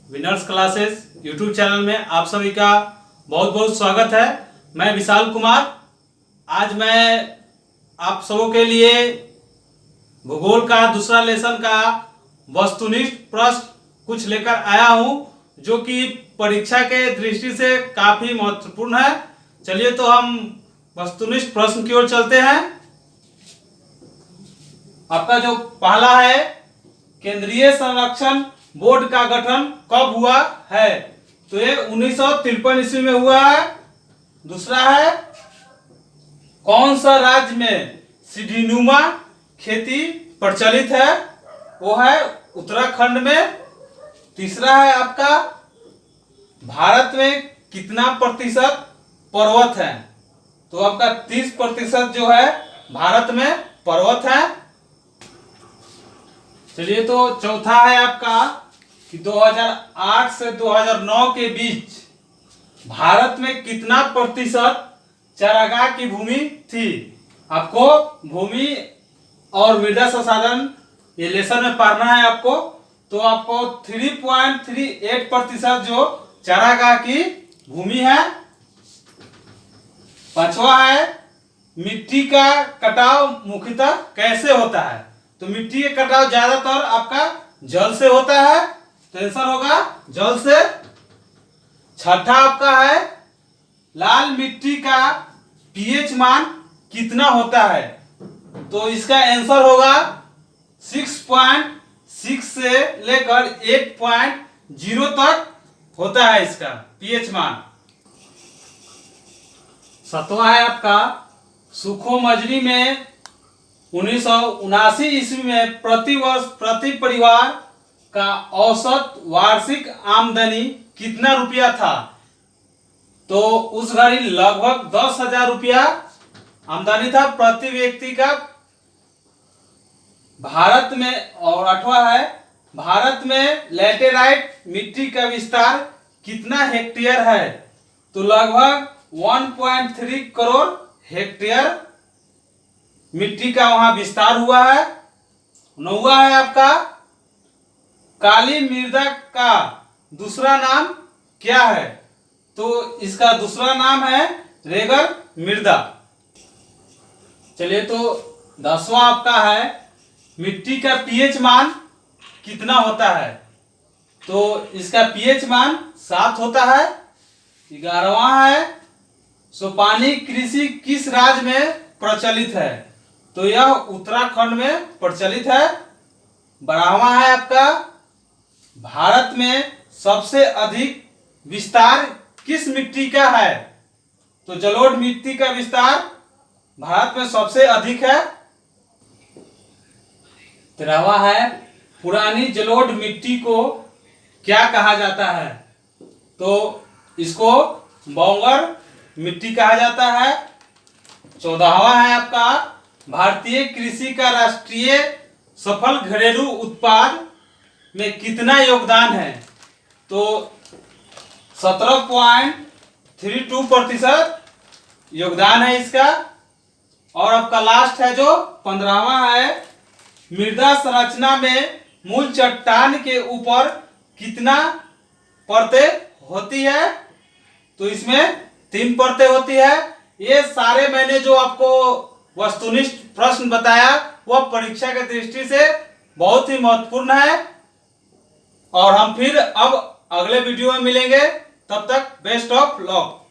Winners classes YouTube channel में आप सभी का बहुत बहुत स्वागत है। मैं विशाल कुमार। आज मैं आप सबों के लिए भूगोल का दूसरा लेसन का वस्तुनिष्ठ प्रश्न कुछ लेकर आया हूं, जो कि परीक्षा के दृष्टि से काफी महत्वपूर्ण है। चलिए तो हम वस्तुनिष्ठ प्रश्न की ओर चलते हैं। आपका जो पहला है, केंद्रीय संरक्षण बोर्ड का गठन कब हुआ है? तो ये 1953 ईस्वी में हुआ है। दूसरा है, कौन सा राज्य में सीढ़ीनुमा खेती प्रचलित है? वो है उत्तराखंड में। तीसरा है आपका, भारत में कितना प्रतिशत पर्वत है? तो आपका 30% जो है भारत में पर्वत है। चलिए तो चौथा है आपका कि 2008 से 2009 के बीच भारत में कितना प्रतिशत चारागाह की भूमि थी? आपको भूमि और मृदा संसाधन ये लेसन में पढ़ना है आपको। तो आपको 3.38% जो चारागाह की भूमि है। पांचवा है, मिट्टी का कटाव मुख्यतः कैसे होता है? तो मिट्टी का कटाव ज्यादातर आपका जल से होता है, तो आंसर होगा जल से। छठा आपका है, लाल मिट्टी का पीएच मान कितना होता है? तो इसका आंसर होगा 6.6 से लेकर 8.0 तक होता है इसका पीएच मान। सातवां है आपका, सुखोमजरी में 1979 ईस्वी में प्रति वर्ष प्रति परिवार का औसत वार्षिक आमदनी कितना रुपया था? तो उस घड़ी लगभग 10,000 रुपया आमदनी था प्रति व्यक्ति का भारत में। और आठवां है, भारत में लैटेराइट मिट्टी का विस्तार कितना हेक्टेयर है? तो लगभग 1.3 करोड़ हेक्टेयर मिट्टी का वहां विस्तार हुआ है। नौवां है आपका, काली मृदा का दूसरा नाम क्या है? तो इसका दूसरा नाम है रेगर मृदा। चलिए तो 10वां आपका है, मिट्टी का पीएच मान कितना होता है? तो इसका पीएच मान 7 होता है। 11वां है, सोपानी कृषि किस राज्य में प्रचलित है? तो यह उत्तराखंड में प्रचलित है। 12वां है आपका, भारत में सबसे अधिक विस्तार किस मिट्टी का है? तो जलोढ़ मिट्टी का विस्तार भारत में सबसे अधिक है। 13वां है, पुरानी जलोढ़ मिट्टी को क्या कहा जाता है? तो इसको बौंगर मिट्टी कहा जाता है। 14वां है आपका, भारतीय कृषि का राष्ट्रीय सफल घरेलू उत्पाद में कितना योगदान है? तो 17.32% योगदान है इसका। और आपका लास्ट है जो 15वां है, मृदा संरचना में मूल चट्टान के ऊपर कितना परतें होती है? तो इसमें 3 परतें होती है। ये सारे मैंने जो आपको वस्तुनिष्ठ प्रश्न बताया वह परीक्षा के दृष्टि से बहुत ही महत्वपूर्ण है। और हम फिर अब अगले वीडियो में मिलेंगे। तब तक बेस्ट ऑफ लक।